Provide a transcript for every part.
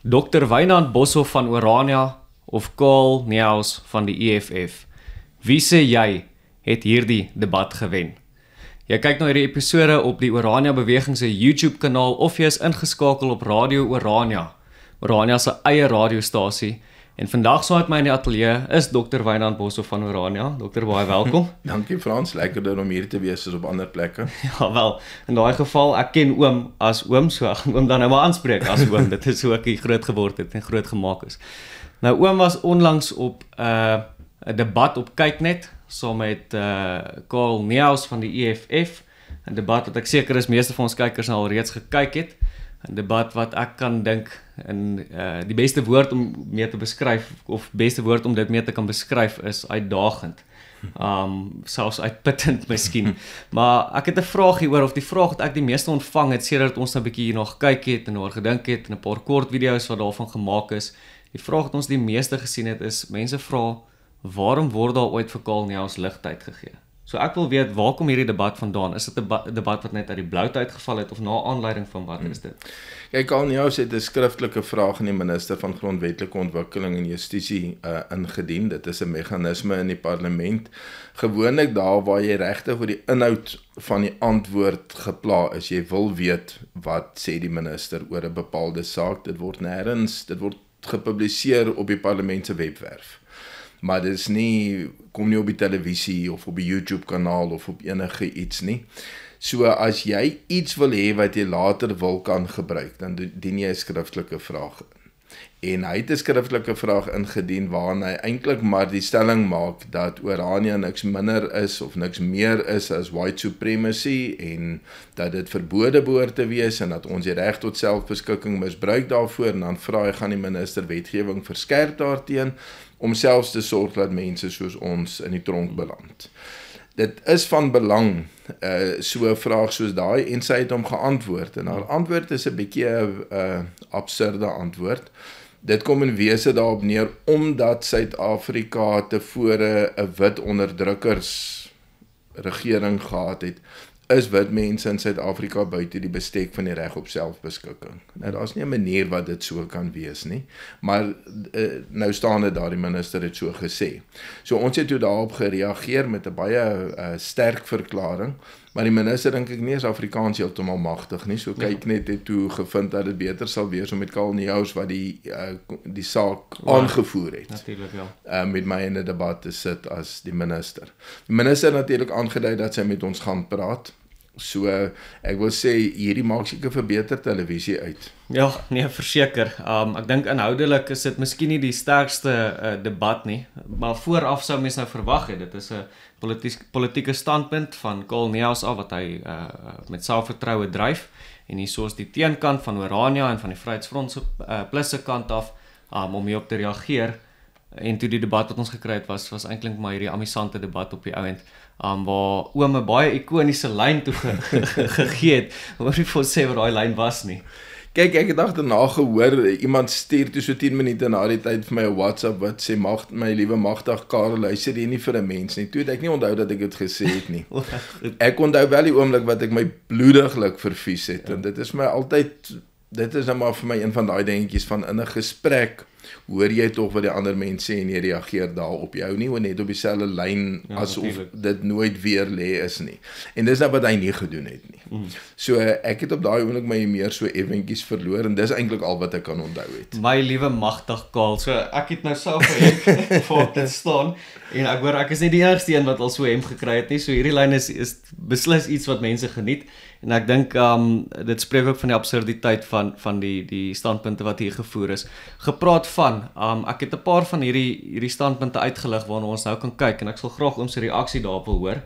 Dr. Wynand Boshoff van Orania of Karl Neus van die EFF. Wie sê jy het hierdie debat gewen? Jy kyk na hierdie episode op die Orania Beweging se YouTube kanaal of jy is ingeskakel op Radio Orania, Orania se eie radiostasie. En vandag saam met my in die ateljee is Dr. Wynand Boshoff van Orania. Dokter, baie welkom. Dankie Frans, lekkerder om hier te wees as op ander plekke. Ja wel, in daai geval, ek ken oom as oom, so ek gaan oom dan nou maar aanspreek as oom. Dit is hoe ek hier groot geword het en groot gemaak is. Nou oom was onlangs op 'n debat op Kyknet saam met Karl Neus van die EFF. 'n Debat wat ek seker is meeste van ons kykers al reeds gekyk het. 'n Debat wat ek kan dink in die beste woord om mee te beskryf of beste woord om dit mee te kan beskryf is uitdagend. Selfs uitputtend miskien. Maar ek het 'n vraag hieroor of die vraag wat ek die meeste ontvang het sedert ons nou 'n bietjie hierna gekyk het en oor gedink het en 'n paar kort video's wat daarvan gemaak is. Die vraag wat ons die meeste gesien het is mense vra waarom word daar ooit vir Karl Neus ligtyd gegee? So ek wil weet, waar kom hierdie debat vandaan? Is dit 'n debat wat net uit die bloute uitgeval het of na aanleiding van wat is dit? Kyk, Karl Neus het 'n skriftelike vraag aan die minister van Grondwetlike Ontwikkeling en Justisie ingedien. Dit is 'n meganisme in die parlement. Gewoonlik daar waar jy regtig oor die inhoud van die antwoord gepla is. Jy wil weet wat sê die minister oor 'n bepaalde saak. Dit word gepubliseer op die parlement se webwerf. Maar dit is kom nie op die televisie of op die YouTube kanaal of op enige iets nie. So as jy iets wil hê wat jy later wil kan gebruik, dan dien jy 'n skriftelike vraag in. En hy het 'n skriftelike vraag ingedien waarin hy eintlik maar die stelling maak dat Orania niks minder is of niks meer is as white supremacy en dat dit verbode behoort te wees en dat ons die reg tot selfbeskikking misbruik daarvoor en dan vra hy gaan die minister wetgewing verskerp daarteen om selfs te sorg dat mense soos ons in die tronk beland. Dit is van belang, so 'n vraag soos daai, en sy het hom geantwoord, en haar antwoord is 'n bietjie 'n absurde antwoord. Dit kom in wese daarop neer, omdat Suid-Afrika tevore 'n wit onderdrukkersregering gehad het, is wit mense in Suid-Afrika buite die bestek van die reg op selfbeskikking. Nou, daar's nie 'n manier wat dit so kan wees nie, maar nou staan dit daar, die minister het so gesê. So ons het toe daarop gereageer met 'n baie sterk verklaring, maar die minister dink ek nie is Afrikaans heeltemal magtig nie, so kyk net het toe gevind dat dit beter sal wees om met Karl Neus wat die saak aangevoer het. Natuurlik ja. Met my in 'n debat te sit as die minister. Die minister het natuurlik aangedui dat sy met ons gaan praat. So ek wil sê hierdie maak seker vir beter televisie uit. Ja, nee, verseker. Ek dink inhoudelik is dit miskien nie die sterkste debat nie, maar vooraf sou mens nou verwag het. Dit is 'n politieke standpunt van Karl Neus af wat hy met selfvertroue dryf en hierso is die teenkant van Orania en van die Vryheidsfront se plus se kant af om hierop te reageer. En toe die debat wat ons gekry het was eintlik maar hierdie amusante debat op die ouend, waar oom 'n baie ikoniese lyn toe gegee het. Hoor nie vir ons sê wat daai lyn was nie. Kyk, ek het agterna gehoor, iemand stuur toe so 10 minute na die tyd vir my 'n WhatsApp wat sê, my liewe magtig Karel, luister jy nie vir 'n mens nie. Toe het ek nie onthou dat ek dit gesê het nie. Ek onthou wel die oomblik wat ek my bloediglik vervies het, en dit is my altyd, dit is nou maar vir my een van daai dingetjies van in 'n gesprek, hoor jy tog wat die ander mense sê en jy reageer daarop. Jy hou nie net op dieselfde lyn asof dit nooit weer lê is nie. En dis nou wat hy nie gedoen het nie. So ek het op daai oomblik my meer so effentjies verloor en dis eintlik al wat ek kan onthou het. My liewe magtig Karl, so ek het nou self 'n hemp voor dit staan en ek hoor ek is nie die enigste een wat al so 'n hemp gekry het nie. So hierdie lyn is beslis iets wat mense geniet en ek dink dit spreek ook van die absurditeit van die standpunte wat hier gevoer is. Gepraat van, ek het 'n paar van hierdie standpunte uitgelig waarna ons nou kan kyk en ek sal graag oom se reaksie daarop wil hoor,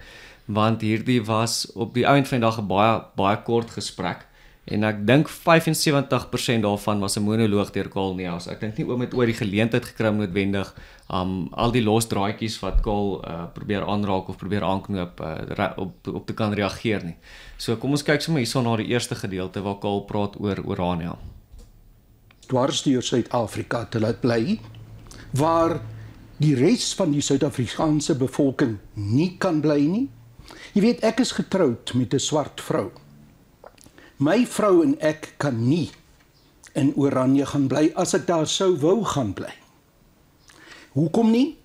want hierdie was op die ouend van die dag 'n baie kort gesprek en ek dink 75% daarvan was 'n monoloog deur Karl Neus. Ek dink nie oom het ooit die geleentheid gekry om noodwendig al die los draadjies wat Karl probeer aanraak of probeer aanknoop op te kan reageer nie. So kom ons kyk sommer hierso na die eerste gedeelte waar Karl praat oor Orania. Dwars deur Suid-Afrika te laat bly, waar die res van die Suid-Afrikaanse bevolking nie kan bly nie. Jy weet, ek is getroud met 'n swart vrou. My vrou en ek kan nie in Oranje gaan bly as ek daar sou wou gaan bly. Hoekom nie?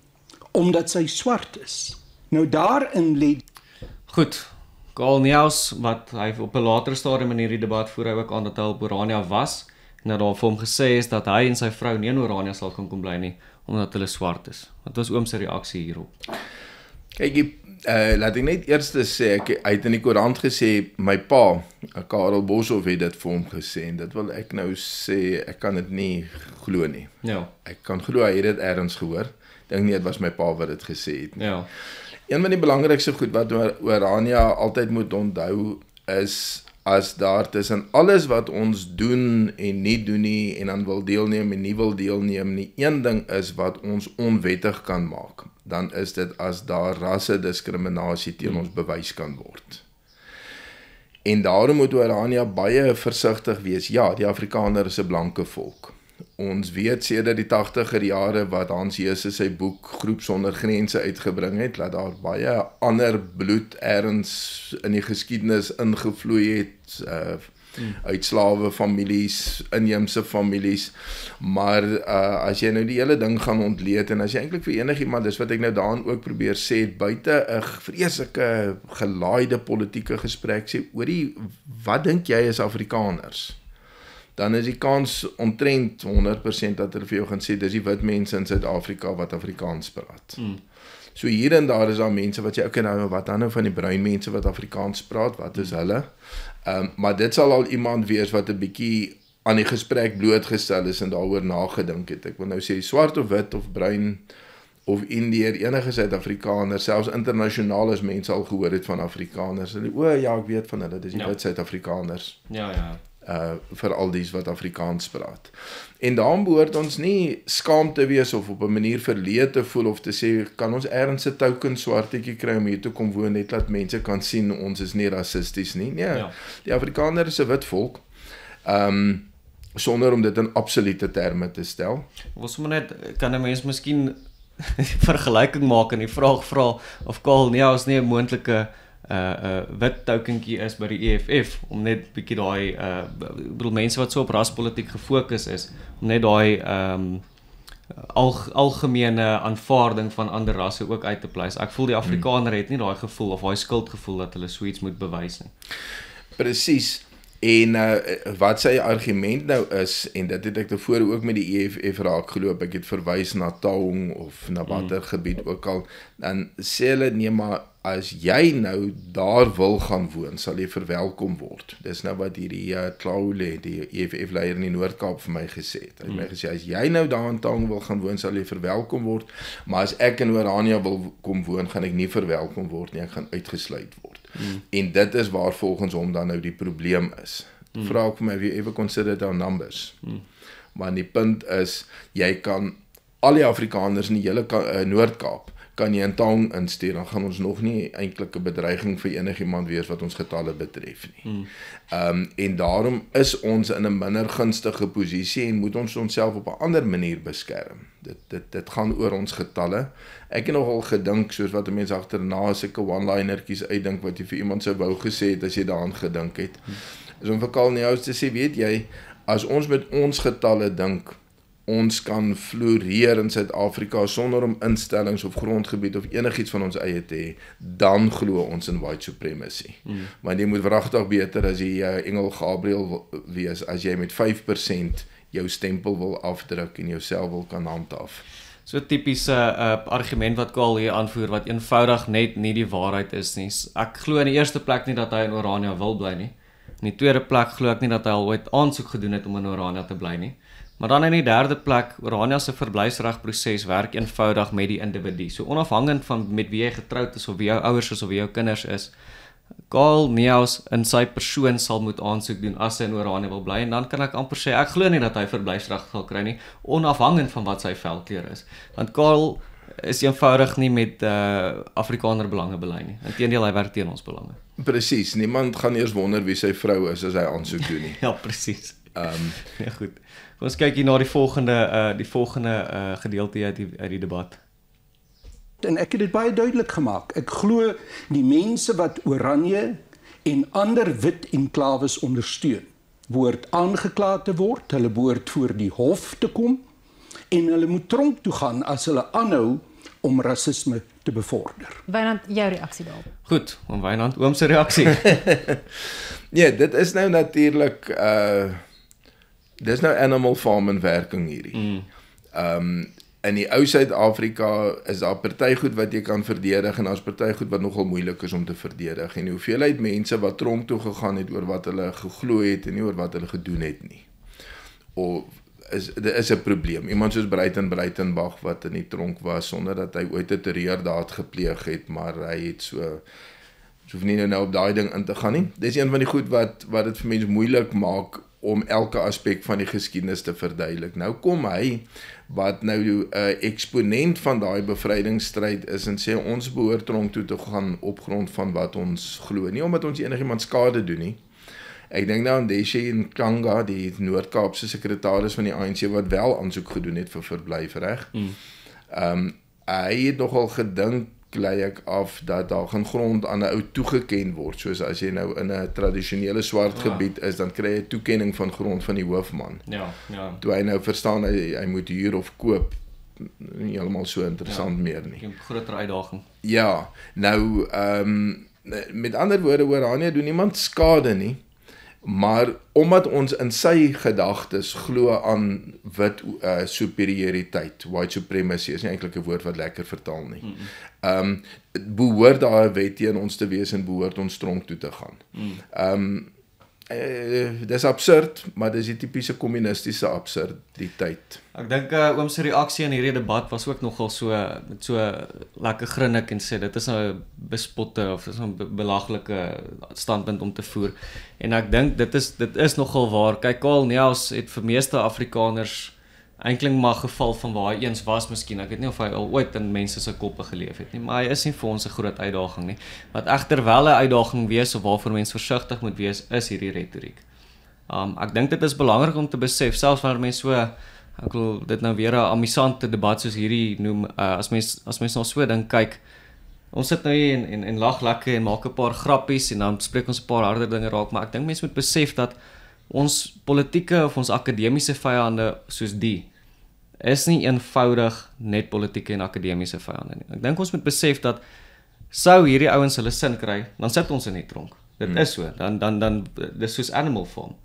Omdat sy swart is. Nou daarin lê. Goed. Karl Neus, wat hy op 'n later stadium in hierdie debat voer hy ook aan dat hy op Orania was, en dat daar vir hom gesê is dat hy en sy vrou nie in Orania sal kan kom bly nie, omdat hulle swart is. Wat was oom se reaksie hierop? Kyk, laat ek net eers sê, hy het in die koerant gesê, my pa, Karel Boshoff het dit vir hom gesê, en dit wil ek nou sê, ek kan dit nie glo nie. Ja. Ek kan glo hy het dit ergens gehoor. Dink nie dit was my pa wat dit gesê het nie. Ja. Een van die belangrikste goed wat Orania altyd moet onthou is, as daar tussen alles wat ons doen en nie doen nie, en dan wil deelneem en nie wil deelneem nie, een ding is wat ons onwettig kan maak, dan is dit as daar rasse-diskriminasie teen ons bewys kan word. En daarom moet Orania baie versigtig wees. Ja, die Afrikaner is 'n blanke volk. Ons weet sedert die 80er jare wat Hans Jesus sy boek Groep Sonder Grense uitgebring het, dat daar baie ander bloed ergens in die geskiedenis ingevloei het, uit slawe families, inheemse families, maar as jy nou die hele ding gaan ontleed, en as jy eintlik vir enigiemand, dis wat ek nou daarin ook probeer sê, buite 'n vreeslike gelaaide politieke gesprek sê, oorie, wat dink jy is Afrikaners? Dan is die kans omtrent 100% dat hulle vir jou gaan sê, dis die wit mense in Suid-Afrika wat Afrikaans praat. So hier en daar is daar mense wat sê, okay, nou, wat dan nou van die bruin mense wat Afrikaans praat, wat is hulle? Maar dit sal al iemand wees wat 'n bietjie aan die gesprek blootgestel is en daaroor nagedink het. Ek wil nou sê, swart of wit of bruin of Indiër, enige Suid-Afrikaner, selfs internasionaal as mense al gehoor het van Afrikaners. En ja, ek weet van hulle, dis die wit Suid-Afrikaners. Ja. Vir al dies wat Afrikaans praat. En daarom behoort ons nie skaam te wees of op 'n manier verleë te voel of te sê, kan ons ergens 'n token swartetjie kry om hier toe kom woon, net dat mense kan sien ons is nie rassisties nie. Nee, ja. Die Afrikaner is 'n wit volk. Sonder om dit in absolute terme te stel. Ons moet net, kan 'n mens miskien vergelyking maak en die vraag vra of Karl Neus nie 'n moontlike wit tokentjie is by die EFF, om net bietjie daai, ek bedoel mense wat so op raspolitiek gefokus is, om net daai algemene aanvaarding van ander rasse ook uit te pleis. Ek voel die Afrikaner het nie daai gevoel of daai skuldgevoel dat hulle so iets moet bewys nie. Presies. En wat sy argument nou is, en dit het ek tevore ook met die EFF raak geloop, ek het verwys na Taung of na watter gebied ook al, dan sê hulle, nee, maar as jy nou daar wil gaan woon, sal jy verwelkom word. Dis nou wat hierdie Klaule, die EFF-leier in die Noord-Kaap vir my gesê het. Hy het my gesê, as jy nou daar in Taung wil gaan woon, sal jy verwelkom word, maar as ek in Orania wil kom woon, gaan ek nie verwelkom word nie, ek gaan uitgesluit word. En dit is waar volgens hom dan nou die probleem is. Vra ek vir my, have you ever considered our numbers? Maar die punt is, jy kan al die Afrikaners in die hele Noord-Kaap, kan jy in Taung instuur, dan gaan ons nog nie eintlik 'n bedreiging vir enigiemand wees wat ons getalle betref nie. En daarom is ons in 'n minder gunstige posisie en moet ons onsself op 'n ander manier beskerm. Dit gaan oor ons getalle. Ek het nogal gedink, soos wat mense agterna sulke one-linertjies uitdink, wat jy vir iemand sou wou gesê het, as jy daaraan gedink het. Is om vir Karl Neus te sê, weet jy, as ons met ons getalle dink, ons kan floreer in Suid-Afrika sonder om instellings of grondgebied of enigiets van ons eie te hê, dan glo ons in white supremacy. Want jy moet wragtig beter as jy Engel Gabriel wees, as jy met 5% jou stempel wil afdruk en jouself wil kan handhaaf. So tipiese argument wat Karl hier aanvoer, wat eenvoudig net nie die waarheid is nie. Ek glo in die eerste plek nie dat hy in Orania wil bly nie. In die tweede plek glo ek nie dat hy al ooit aansoek gedoen het om in Orania te bly nie. Maar dan in die derde plek, Orania se verblyfsregproses werk eenvoudig met die individu. So onafhangend van met wie jy getroud is of wie jou ouers is of wie jou kinders is, Karl Neus in sy persoon sal moet aansoek doen as hy in Orania wil bly, en dan kan ek amper sê, ek glo nie dat hy verblyfsreg sal kry nie, onafhangend van wat sy velkleur is. Want Karl is eenvoudig nie met Afrikaner belange belei nie. Inteendeel, hy werk teen ons belange. Presies, niemand gaan eers wonder wie sy vrou is as hy aansoek doen nie. Ja, presies. Ja, goed. Ons kyk hier na die volgende gedeelte uit die debat. En ek het dit baie duidelik gemaak. Ek glo die mense wat Oranje en ander wit enklaves ondersteun, behoort aangekla te word, hulle behoort voor die hof te kom en hulle moet tronk toe gaan as hulle aanhou om rasisme te bevorder. Wynand, jou reaksie daarop? Goed, Wynand, oom se reaksie. Ja, dit is nou natuurlik dis nou animal farming werking hierdie. In die ou Suid-Afrika is daar party goed wat jy kan verdedig en daar's party goed wat nogal moeilik is om te verdedig. En die hoeveelheid mense wat tronk toe gegaan het oor wat hulle geglo het en nie oor wat hulle gedoen het nie. Of dit is 'n probleem. Iemand soos Breitenbach wat in die tronk was sonder dat hy ooit 'n terreurdaad gepleeg het, maar hy het so hoef nie nou op daai ding in te gaan nie. Dis een van die goed wat dit vir mense moeilik maak om elke aspek van die geskiedenis te verduidelik. Nou kom hy wat nou 'n eksponent van daai bevrydingsstryd is en sê ons behoort tronk toe te gaan op grond van wat ons glo, nie omdat ons enigiemand skade doen nie. Ek dink nou aan Deshe Kanga, die Noord-Kaapse sekretaris van die ANC wat wel aansoek gedoen het vir verblyfreg. Hy het nogal gedink, lei ek af, dat daar geen grond aan 'n ou toegeken word, soos as jy nou in 'n tradisionele swart gebied is, dan kry jy 'n toekenning van grond van die hoofman. Ja. Toe hy nou verstaan hy moet huur of koop, nie heeltemal so interessant meer nie. 'n groter uitdaging. Ja, nou met ander woorde, Oranje doen niemand skade nie. Maar omdat ons in sy gedagtes glo aan wit superioriteit, white supremacy is nie eintlik 'n woord wat lekker vertaal nie. Behoort daar 'n wet teen ons te wees en behoort ons tronk toe te gaan. Dis absurd, maar dis die tipiese kommunistiese absurditeit. Ek dink oom se reaksie in hierdie debat was ook nogal met so lekker grinnik en sê dit is nou 'n bespotte of dis 'n belaglike standpunt om te voer. En ek dink dit is nogal waar. Kyk, Karl Neus het vir meeste Afrikaners eintlik maar geval van waar hy eens was miskien. Ek weet nie of hy al ooit in mense se koppe geleef het nie, maar hy is nie vir ons 'n groot uitdaging nie. Wat egter wel 'n uitdaging wees of waarvoor mense versigtig moet wees, is hierdie retoriek. Ek dink dit is belangrik om te besef, selfs wanneer mense so, ek wil dit nou weer 'n amusante debat soos hierdie noem, as mens nou so dink, kyk, ons sit nou hier en lag lekker en maak 'n paar grappies en dan spreek ons 'n paar harder dinge raak, maar ek dink mense moet besef dat ons politieke of ons akademiese vyande soos die is nie eenvoudig net politieke en akademiese vyande nie. Ek dink ons moet besef dat sou hierdie ouens hulle sin kry, dan sit ons in die tronk. Dit is so, dan dis soos animal farm.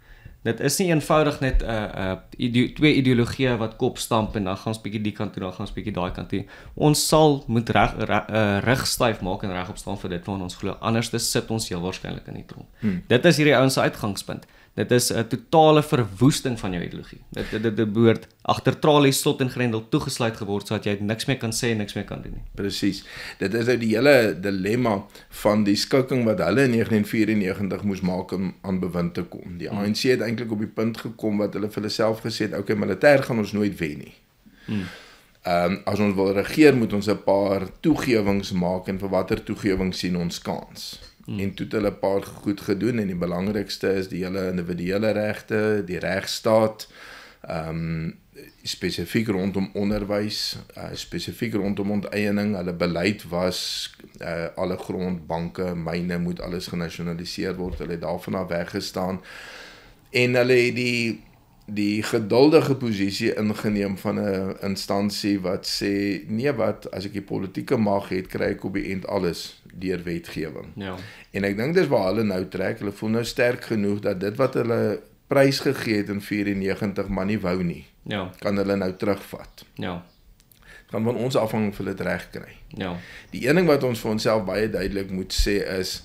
Dit is nie eenvoudig net twee ideologieë wat kop stamp en dan gaan ons bietjie die kant toe, dan gaan ons bietjie daai kant toe. Ons sal moet reg styf maak en regop staan vir dit waarna ons glo. Anders sit ons heel waarskynlik in die tronk. Dit is hierdie ouens se uitgangspunt. Dit is 'n totale verwoesting van jou ideologie. Dit behoort agter tralies slot en grendel toegesluit geword sodat jy niks meer kan sê en niks meer kan doen nie. Presies. Dit is nou die hele dilemma van die skikking wat hulle in 1994 moes maak om aan bewind te kom. Die ANC het eintlik op die punt gekom wat hulle vir hulle self gesê het, okay, militêr gaan ons nooit wen nie. As ons wil regeer, moet ons 'n paar toegewings maak en vir watter toegewings sien ons kans. En toe het hulle 'n paar goed gedoen en die belangrikste is die hele individuele regte, die regstaat, spesifiek rondom onderwys, spesifiek rondom onteiening. Hulle beleid was alle grond, banke, myne moet alles genasionaliseer word. Hulle het daarvan af weggestaan en hulle het die geduldige posisie ingeneem van 'n instansie wat sê, nee wat, as ek die politieke mag het, kry ek op die end alles deur wetgewing. Ja. En ek dink dis waar hulle nou trek. Hulle voel nou sterk genoeg dat dit wat hulle prys gegee het in 94 maar nie wou nie, kan hulle nou terugvat. Ja. Kan van ons afhang of hulle dit reg kry. Ja. Die een ding wat ons vir onsself baie duidelik moet sê is,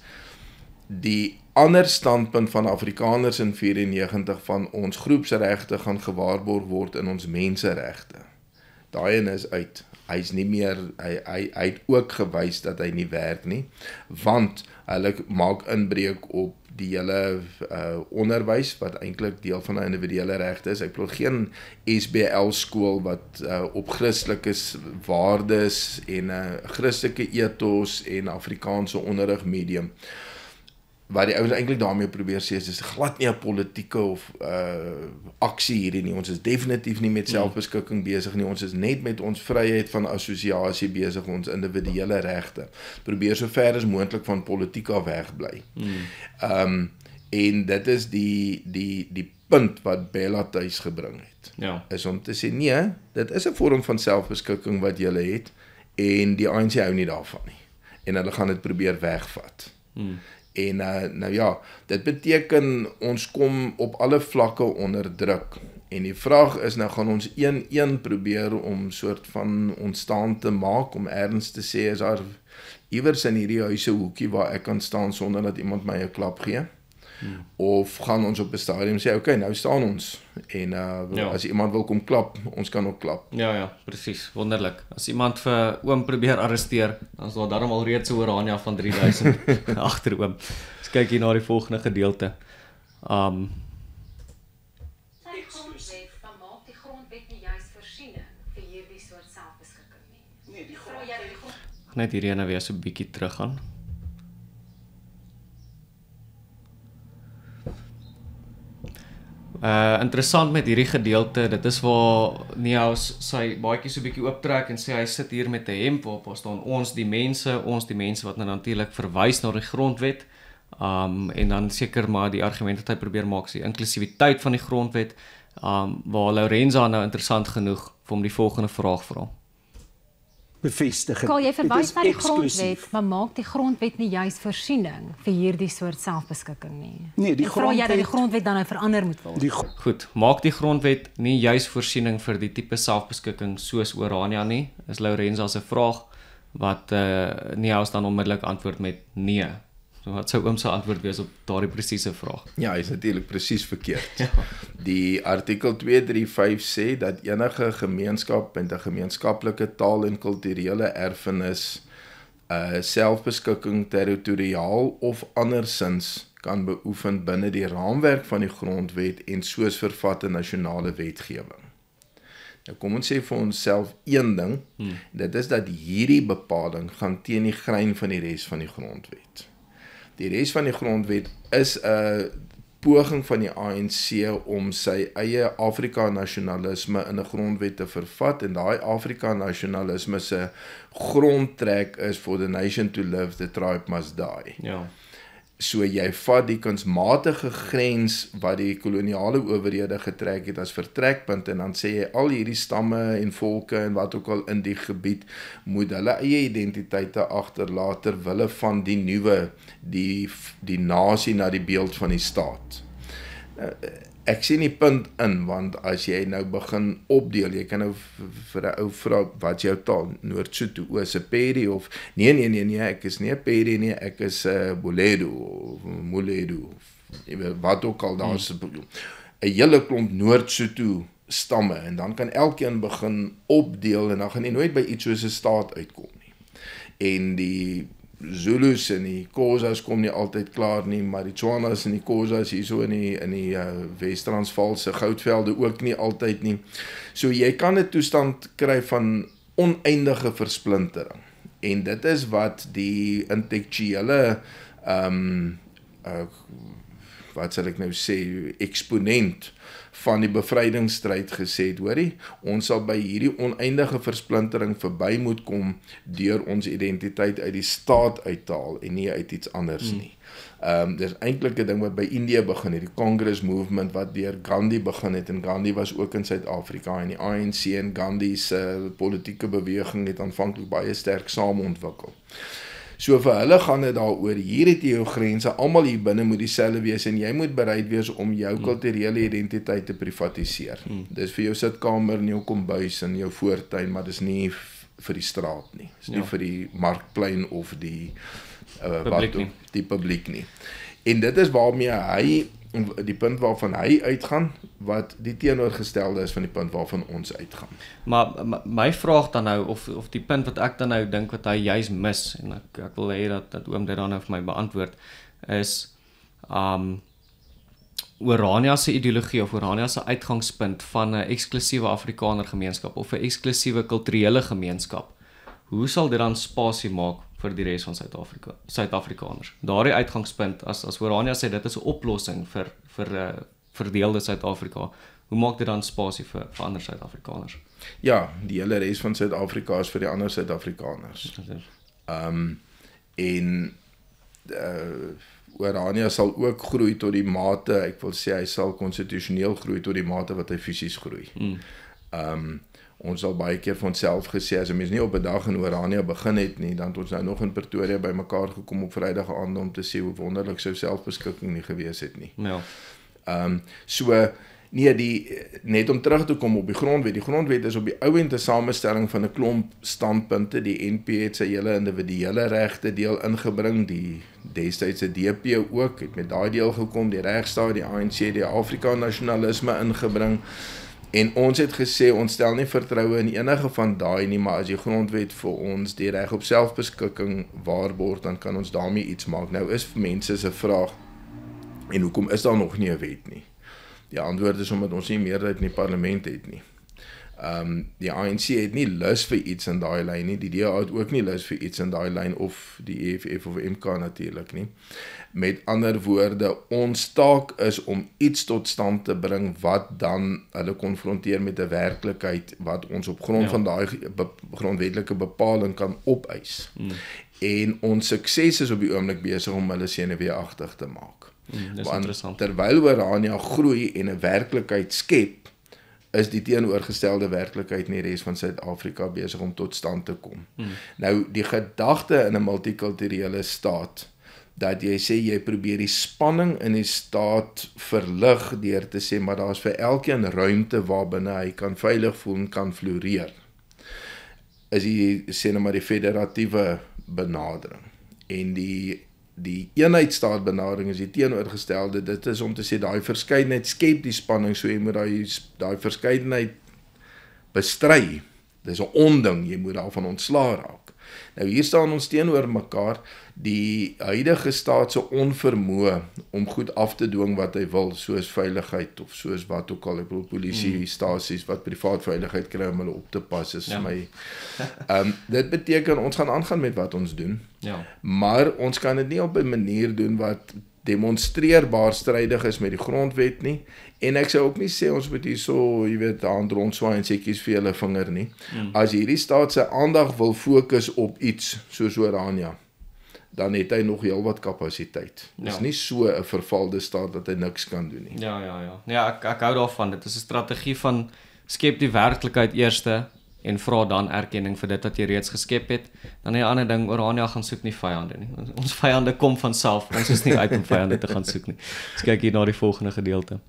die ander standpunt van Afrikaners in 94 van ons groepsregte gaan gewaarborg word in ons menseregte. Daai een is uit. Hy's nie meer, hy het ook gewys dat hy nie werk nie, want hulle maak inbreuk op die hele onderwys wat eintlik deel van 'n individuele regte is. Ek bedoel geen SBL skool wat op Christelike waardes en Christelike ethos en Afrikaanse onderrig medium. Waar die ouens eintlik daarmee probeer sê is dis glad nie 'n politieke of aksie hierdie nie. Ons is definitief nie met selfbeskikking besig nie. Ons is net met ons vryheid van assosiasie besig, ons individuele regte. Probeer so ver as moontlik van politiek af wegbly. En dit is die punt wat Bella tuis gebring het. Ja. Is om te sê, nee, dit is 'n vorm van selfbeskikking wat julle het, en die ANC hou nie daarvan nie. En hulle gaan dit probeer wegvat. En nou ja, dit beteken ons kom op alle vlakke onder druk. En die vraag is, nou gaan ons een probeer om soort van ontstaan te maak, om ergens te sê, is daar iewers in hierdie huise hoekie waar ek kan staan sonder dat iemand my 'n klap gee? Of gaan ons op 'n stadium sê, okay, nou staan ons, en as iemand wil kom klap, ons kan ook klap. Ja, presies, wonderlik. As iemand vir oom probeer arresteer, dan is daar daarom al reeds 'n Orania van 3000 agter oom. Ons kyk hier na die volgende gedeelte. Die grondwet maak die grondwet nie juist voorsiening vir hierdie soort selfbeskikking nie. Nee, die grondwet. Net hierdie ene weer so 'n bietjie teruggaan. Interessant met hierdie gedeelte, dit is waar Niehaus sy baadjie so 'n bietjie ooptrek en sê hy sit hier met 'n hemp waarop daar staan ons die mense wat nou natuurlik verwys na die grondwet. En dan seker maar die argument wat hy probeer maak, is die inklusiwiteit van die grondwet, waar Lourenza nou interessant genoeg vir hom die volgende vraag vra. Bevestiging. Karl, jy verwys Dit na is die grondwet, eksklusief. maar maak die grondwet nie juist voorsiening vir hierdie soort selfbeskikking nie? Nee, die Ek vra jy dat die grondwet- grondwet dan nou verander moet word? Die Goed, maak die grondwet nie juis voorsiening vir die tipe selfbeskikking soos Orania nie, is Lourenza se vraag, wat Niehaus dan onmiddellik antwoord met nee. So wat sou oom se antwoord wees op daardie presiese vraag? Ja, hy is natuurlik presies verkeerd. Die artikel 235 sê dat enige gemeenskap met 'n gemeenskaplike taal en kulturele erfenis selfbeskikking territoriaal of andersins kan beoefen binne die raamwerk van die grondwet en soos vervat in nasionale wetgewing. Nou kom ons sê vir onsself een ding, dit is dat hierdie bepaling gaan teen die grein van die res van die grondwet. Die res van die grondwet is 'n poging van die ANC om sy eie Afrika-nasionalisme in 'n grondwet te vervat, en daai Afrika-nasionalisme se grondtrek is for the nation to live, the tribe must die. Ja. So jy vat die kunsmatige grens wat die koloniale owerhede getrek het as vertrekpunt, en dan sê jy al hierdie stamme en volke en wat ook al in die gebied moet hulle eie identiteite agterlaat ter wille van die nuwe, die nasie na die beeld van die staat. Ek sien die punt in, want as jy nou begin opdeel, jy kan nou vir 'n ou vra, wat is jou taal? Noord-Sotho, Sepedi, of nee, ek is nie 'n Pedi nie, ek is Boledo of Moledo, wat ook al, daar's 'n hele klomp Noord-Sotho stamme, en dan kan elkeen begin opdeel, en dan gaan jy nooit by iets soos 'n staat uitkom nie. En die Zulus en die Xhosas kom nie altyd klaar nie, maar die Tswanas en die Xhosas hierso in die Wes-Transvaal se goudvelde ook nie altyd nie. So jy kan 'n toestand kry van oneindige versplintering. En dit is wat die intellektuele wat sal ek nou sê, eksponent van die bevrydingsstryd gesê het, hoorie, ons sal by hierdie oneindige versplintering verby moet kom deur ons identiteit uit die staat uithaal en nie uit iets anders nie. Dis eintlik 'n ding wat by Indië begin het, die Congress movement wat deur Gandhi begin het, en Gandhi was ook in Suid-Afrika, en die ANC en Gandhi se politieke beweging het aanvanklik baie sterk saam ontwikkel. So vir hulle gaan dit daaroor, hier het jy jou grense, almal hier binne moet dieselfde wees, en jy moet bereid wees om jou kulturele identiteit te privatiseer. Dis vir jou sitkamer en jou kombuis en jou voortuin, maar dis nie vir die straat nie. Dis nie vir die markplein of die publiek nie. En dit is waarmee hy, die punt waarvan hy uitgaan, wat die teenoorgestelde is van die punt waarvan ons uitgaan. Maar my vraag dan nou, of die punt wat ek dan nou dink wat hy juis mis, en ek wil hê dat oom dit dan nou vir my beantwoord, is Orania se ideologie of Orania se uitgangspunt van 'n eksklusiewe Afrikaner gemeenskap of 'n eksklusiewe kulturele gemeenskap. Hoe sal dit dan spasie maak vir die res van Suid-Afrikaners? Daardie uitgangspunt, as Orania sê dit is 'n oplossing vir verdeelde Suid-Afrika, hoe maak dit dan spasie vir ander Suid-Afrikaners? Ja, die hele res van Suid-Afrika is vir die ander Suid-Afrikaners. En Orania sal ook groei tot die mate, ek wil sê hy sal konstitusioneel groei tot die mate wat hy fisies groei. Ons sal baie keer van onsself gesê, as 'n mens nie op 'n dag in Orania begin het nie, dan het ons nou nog in Pretoria bymekaar gekom op Vrydag aand om te sê hoe wonderlik sou selfbeskikking nie gewees het nie. Ja. So nee, net om terug te kom op die grondwet. Die grondwet is op die ou end 'n samestelling van 'n klomp standpunte. Die NP het sy hele individuele regte deel ingebring, die destydse DP ook het met daai deel gekom, die regstaat, die ANC, die Afrika nasionalisme ingebring. En ons het gesê, ons stel nie vertroue in enige van daai nie, maar as die grondwet vir ons die reg op selfbeskikking waarborg, dan kan ons daarmee iets maak. Nou is vir mense se vraag, en hoekom is daar nog nie 'n wet nie? Die antwoord is omdat ons nie meerderheid in die parlement het nie. Die ANC het nie lus vir iets in daai lyn nie, die DA het ook nie lus vir iets in daai lyn, of die EFF of MK natuurlik nie. Met ander woorde, ons taak is om iets tot stand te bring wat dan hulle konfronteer met 'n werklikheid wat ons op grond van daai grondwetlike bepaling kan opeis. En ons sukses is op die oomblik besig om hulle senuweeagtig te maak. Dis interessant. Terwyl Orania groei en 'n werklikheid skep, is die teenoorgestelde werklikheid in die res van Suid-Afrika besig om tot stand te kom. Nou, die gedagte in 'n multikulturele staat, dat jy sê jy probeer die spanning in die staat verlig deur te sê, maar daar is vir elkeen ruimte waarbinne hy kan veilig voel en kan floreer, is die, sê nou maar, die federatiewe benadering. En die eenheidsstaat benadering is die teenoorgestelde. Dit is om te sê, daai verskeidenheid skep die spanning, so jy moet daai verskeidenheid bestry. Dis 'n onding, jy moet daarvan ontslaa raak. Nou hier staan ons teenoor mekaar, die huidige staat se onvermoë om goed af te dwing wat hy wil, soos veiligheid of soos wat ook al, ek bedoel polisiestasies wat privaat veiligheid kry om hulle op te pas, is my. Dit beteken ons gaan aangaan met wat ons doen, maar ons kan dit nie op 'n manier doen wat demonstreerbaar strydig is met die grondwet nie, en ek sou ook nie sê ons moet hierso, jy weet, hand rondswaai en sê kies vir julle vinger nie. As hierdie staat sy aandag wil fokus op iets soos Orania, dan het hy nog heelwat kapasiteit. Dis nie so 'n vervalde staat dat hy niks kan doen nie. Ja, ek hou daarvan. Dit is 'n strategie van skep die werklikheid eerste en vra dan erkenning vir dit wat jy reeds geskep het. Dan 'n ander ding, Orania gaan soek nie vyande nie. Ons vyande kom van self. Ons is nie uit om vyande te gaan soek nie. Ons kyk hier na die volgende gedeelte.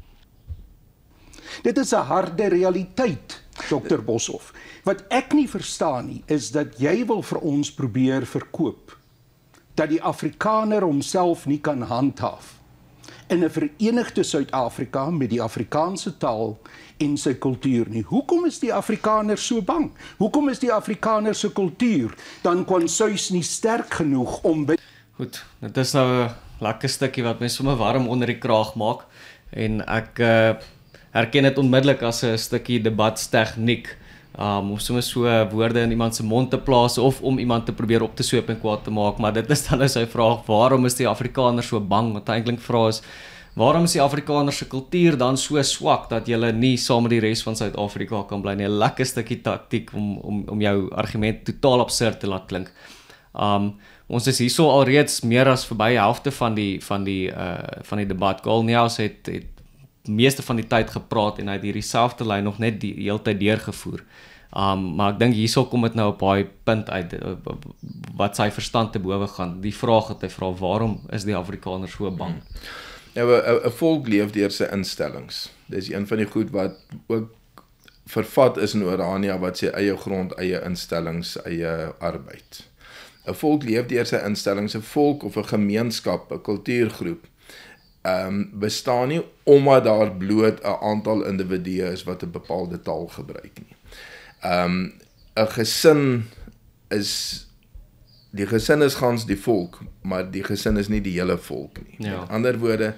Dit is 'n harde realiteit, Dr. Boshoff. Wat ek nie verstaan nie, is dat jy wil vir ons probeer verkoop dat die Afrikaner homself nie kan handhaaf in 'n verenigde Suid-Afrika met die Afrikaanse taal en sy kultuur nie. Hoekom is die Afrikaner so bang? Hoekom is die Afrikaner se kultuur dan konsuis nie sterk genoeg om Goed, dit is nou 'n lekker stukkie wat my sommer warm onder die kraag maak, en ek herken dit onmiddellik as 'n stukkie debatstegniek, of soms so woorde in iemand se mond te plaas, of om iemand te probeer op te soop en kwaad te maak, maar dit is dan nou sy vraag, waarom is die Afrikaner so bang? Wat hy eintlik vra is, waarom is die Afrikaner se kultuur dan so swak, dat jy nie saam met die res van Suid-Afrika kan bly nie? 'n Lekker stukkie taktiek om jou argument totaal absurd te laat klink. Ons is hierso alreeds meer as verby die helfte van die debat. Karl Neus het meeste van die tyd gepraat en hy het hierdie selfde lyn nog net die hele tyd deurgevoer. Maar ek dink hierso kom dit nou op daai punt uit wat sy verstand te bowe gaan. Die vraag wat hy vra, waarom is die Afrikaner so bang? Nou 'n volk leef deur sy instellings. Dis een van die goed wat ook vervat is in Orania, wat sy eie grond, eie instellings, eie arbeid. 'n Volk leef deur sy instellings. 'n Volk of 'n gemeenskap, 'n kultuurgroep bestaan nie omdat daar bloot 'n aantal individue is wat 'n bepaalde taal gebruik nie. 'n gesin is gans die volk, maar die gesin is nie die hele volk nie. Met ander woorde,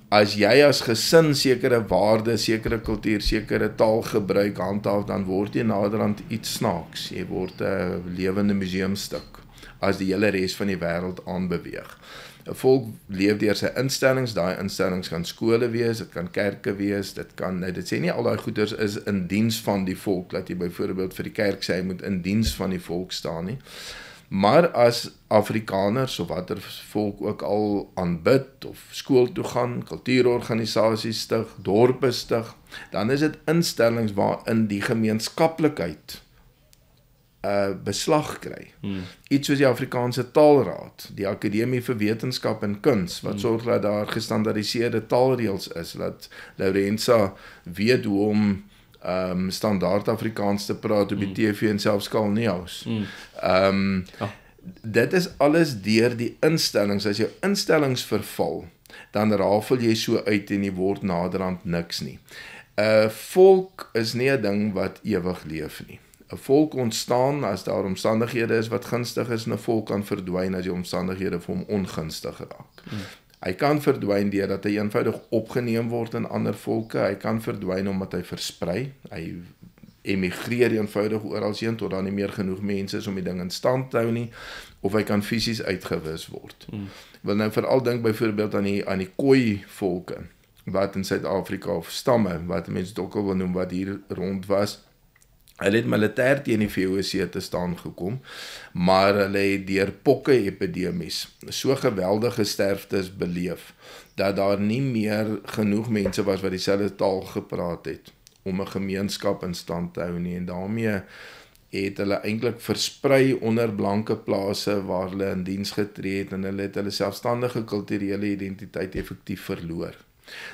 as jy as gesin sekere waardes, sekere kultuur, sekere taal gebruik, handhaaf, dan word jy naderhand iets snaaks. Jy word 'n lewende museumstuk as die hele res van die wêreld aanbeweeg. 'n Volk leef deur sy instellings. Daai instellings kan skole wees, dit kan kerke wees, dit sê nie al daai goeders is in diens van die volk, dat jy byvoorbeeld vir die kerk sê hy moet in diens van die volk staan nie. Maar as Afrikaners of watter volk ook al aanbid of skool toe gaan, kultuurorganisasies stig, dorpe stig, dan is dit instellings waarin die gemeenskaplikheid beslag kry. Iets soos die Afrikaanse Taalraad, die Akademie vir Wetenskap en Kuns, wat sorg dat daar gestandaardiseerde taalreëls is, dat Laurensa weet hoe om standaard Afrikaans te praat op die TV en selfs Kalneus. Dit is alles deur die instellings. As jou instellings verval, dan rafel jy so uit en jy word naderhand niks nie. 'n Volk is nie 'n ding wat ewig leef nie. 'n Volk ontstaan as daar omstandighede is wat gunstig is, en 'n volk kan verdwyn as die omstandighede vir hom ongunstig raak. Hy kan verdwyn deurdat hy eenvoudig opgeneem word in ander volke, hy kan verdwyn omdat hy versprei, hy emigreer eenvoudig oralheen tot daar nie meer genoeg mense is om die ding in stand te hou nie, of hy kan fisies uitgewis word. Ek wil nou veral dink byvoorbeeld aan die Khoi volke, wat in Suid-Afrika, of stamme, wat mense dit ook al wil noem, wat hier rond was. Hulle het militêr teen die VOC te staan gekom, maar hulle het deur pokke-epidemies so geweldige sterftes beleef, dat daar nie meer genoeg mense was wat dieselfde taal gepraat het, om 'n gemeenskap in stand te hou nie, en daarmee het hulle eintlik versprei onder blanke plase waar hulle in diens getree het, en hulle het hulle selfstandige kulturele identiteit effektief verloor.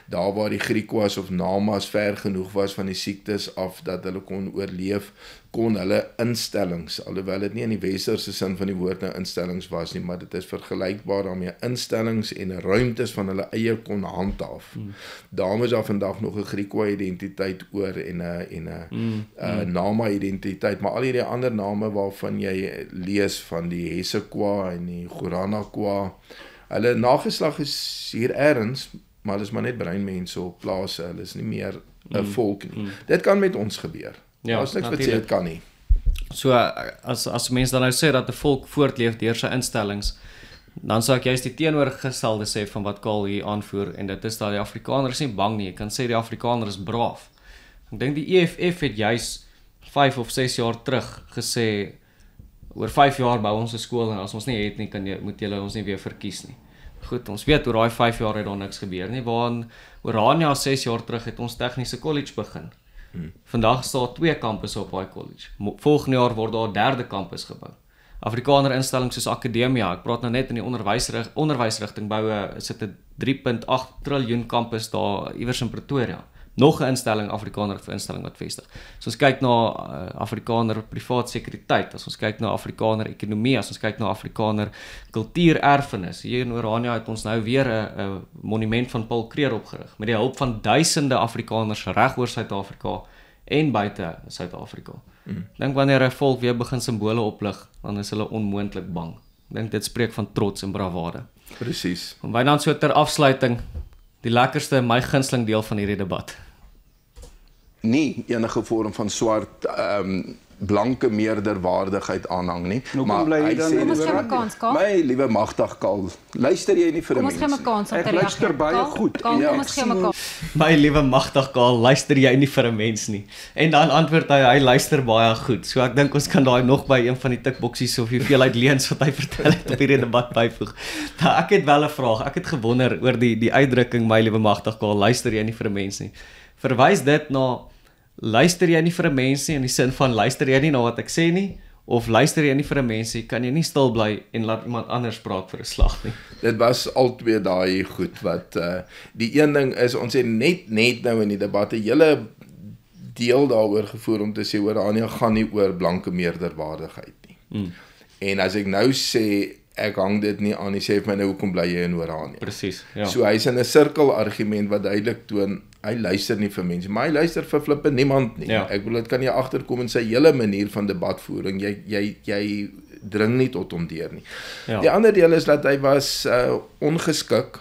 Daar waar die Griquas of Namas ver genoeg was van die siektes af dat hulle kon oorleef, kon hulle instellings, alhoewel dit nie in die westerse sin van die woord nou instellings was nie, maar dit is vergelykbaar daarmee, instellings en ruimtes van hulle eie kon handhaaf. Daarom is daar vandag nog 'n Griqua identiteit oor en 'n Nama identiteit, maar al hierdie ander name waarvan jy lees van die Hessequa en die Guranaqua, hulle nageslag is hier ergens, maar hulle is maar net breinmense op plase, hulle is nie meer 'n volk nie. Dit kan met ons gebeur. Daar is niks wat sê dit kan nie. So, as mense dan nou sê dat 'n volk voortleef deur sy instellings, dan sou ek juist die teenoorgestelde sê van wat Karl hier aanvoer, en dit is dat die Afrikaner is nie bang nie. Jy kan sê die Afrikaner is braaf. Ek dink die EFF het juist 5 of 6 jaar terug gesê, oor 5 jaar bou ons 'n skool, en as ons nie het nie, moet julle ons nie weer verkies nie. Goed, ons weet oor daai 5 jaar het daar niks gebeur nie, waarin Orania 6 jaar terug het ons tegniese college begin. Vandag staan 2 kampusse op daai college. Volgende jaar word daar 'n 3de kampus gebou. Afrikaner instellings soos Akademia, ek praat nou net in die onderwysrigting boue, sit 'n 3.8 triljoen kampus daar iewers in Pretoria. Nog 'n instelling, Afrikaner instelling wat vestig. As ons kyk na Afrikaner privaat sekuriteit, as ons kyk na Afrikaner ekonomie, as ons kyk na Afrikaner kultuurerfenis. Hier in Orania het ons nou weer 'n monument van Paul Kreer opgerig, met die hulp van duisende Afrikaners reg oor Suid-Afrika en buite Suid-Afrika. Dink wanneer 'n volk weer begin simbole oplig, dan is hulle onmoontlik bang. Dink dit spreek van trots en bravade. Presies. En wij dan so ter afsluiting, die lekkerste, my gunsteling deel van hierdie debat. Nie enige vorm van swart blanke meerderwaardigheid aanhang nie. Maar hy sê kom ons gee 'n kans, Karl. My liewe magtig Karl, luister jy nie vir 'n Kom mens ons gee 'n kans om Ek te luister reageer. baie Karl, goed. Karl, Ja, kom ek ons gee 'n kans. My liewe magtig Karl, luister jy nie vir 'n mens nie. En dan antwoord hy luister baie goed. So ek dink ons kan daai nog by een van die tikboksies of hoeveelheid leuns wat hy vertel het op hierdie debat byvoeg. Nou, ek het wel 'n vraag. Ek het gewonder oor die uitdrukking my liewe magtig Karl, luister jy nie vir 'n mens nie. Verwys dit na luister jy nie vir 'n mens nie in die sin van luister jy nie na wat ek sê nie, of luister jy nie vir 'n mens nie, kan jy nie stil bly en laat iemand anders praat vir 'n slag nie. Dit was albei daai goed wat die een ding is, ons het net nou in die debatte hele deel daaroor gevoer om te sê Orania gaan nie oor blanke meerderwaardigheid nie. En as ek nou sê ek hang dit nie aan, sê vir my nou hoekom bly jy in Orania? Presies, ja. So hy's in 'n sirkel argument wat duidelik toon hy luister nie vir mense, maar hy luister vir flippe niemand nie. Ja. Ek bedoel dit kan jy agterkom in sy hele manier van debatvoering. Jy dring nie tot hom deur nie. Ja. Die ander deel is dat hy was ongeskik,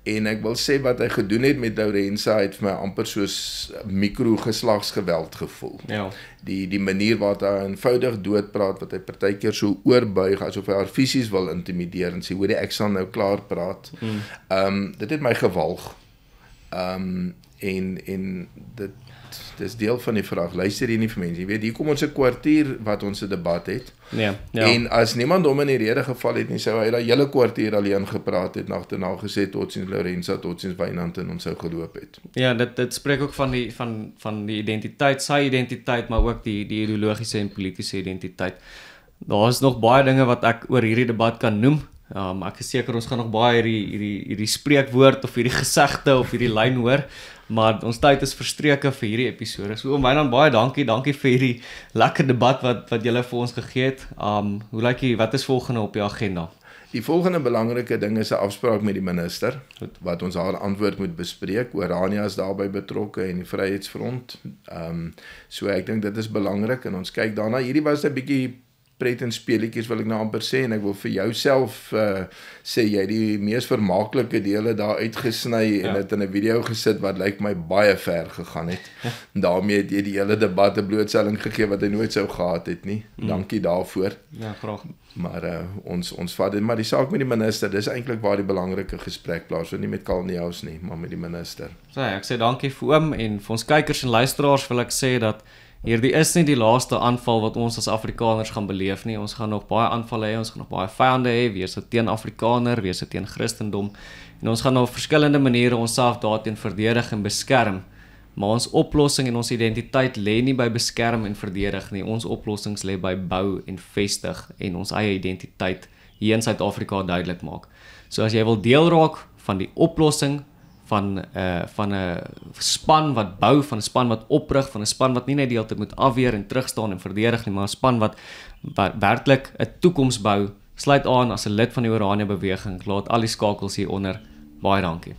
en ek wil sê wat hy gedoen het met Laurensa het vir my amper soos mikrogeslagsgeweld gevoel. Ja. Die manier wat hy eenvoudig doodpraat, wat hy partykeer so oorbuig asof hy haar fisies wil intimideer en sê hoor ek sal nou klaar praat. Dit het my gewalg. En dis deel van die vraag. Luister hier nie vir mense. Jy weet, hier kom ons 'n kwartier wat ons 'n debat het. Ja. En as niemand hom in die rede geval het nie, sou hy daai hele kwartier alleen gepraat het, nagterna gesê totsiens Lorenza, totsiens Wynand en ons sou geloop het. Ja, dit spreek ook van die identiteit, sy identiteit, maar ook die ideologiese en politieke identiteit. Daar is nog baie dinge wat ek oor hierdie debat kan noem. Ek is seker ons gaan nog baie hierdie spreekwoord of hierdie gesegde of hierdie lyn hoor, maar ons tyd is verstreke vir hierdie episode. So Wynand, baie dankie vir hierdie lekker debat wat julle vir ons gegee het. Hoe lyk jy, wat is volgende op die agenda? Die volgende belangrike ding is 'n afspraak met die minister, wat ons haar antwoord moet bespreek. Orania is daarbey betrokke en die Vryheidsfront. So ek dink dit is belangrik en ons kyk daarna. Hierdie was 'n bietjie pret en speletjies wil ek nou amper sê, en ek wil vir jouself sê jy die mees vermaaklike dele daar uitgesny en dit in 'n video gesit wat lyk my baie ver gegaan het. Daarmee het jy die hele debat 'n blootstelling gegee wat hy nooit sou gehad het nie. Dankie daarvoor. Ja, graag. Maar ons vat dit, maar die saak met die minister, dis eintlik waar die belangrike gesprek plaasvind, nie met Karl Neus nie, maar met die minister. So, ek sê dankie vir oom, en vir ons kykers en luisteraars wil ek sê dat hierdie is nie die laaste aanval wat ons as Afrikaners gaan beleef nie. Ons gaan nog baie aanvalle hê, ons gaan nog baie vyande hê, wie is dit teen Afrikaner, wie is dit teen Christendom, en ons gaan op verskillende maniere onsself daarteen verdedig en beskerm. Maar ons oplossing en ons identiteit lê nie by beskerm en verdedig nie. Ons oplossings lê by bou en vestig en ons eie identiteit hier in Suid-Afrika duidelik maak. So as jy wil deel raak van die oplossing van 'n span wat bou, van 'n span wat oprig, van 'n span wat nie net die hele tyd moet afweer en terugstaan en verdedig nie, maar 'n span wat werklik 'n toekoms bou, sluit aan as 'n lid van die Orania beweging. Laat al die skakels hieronder. Baie dankie.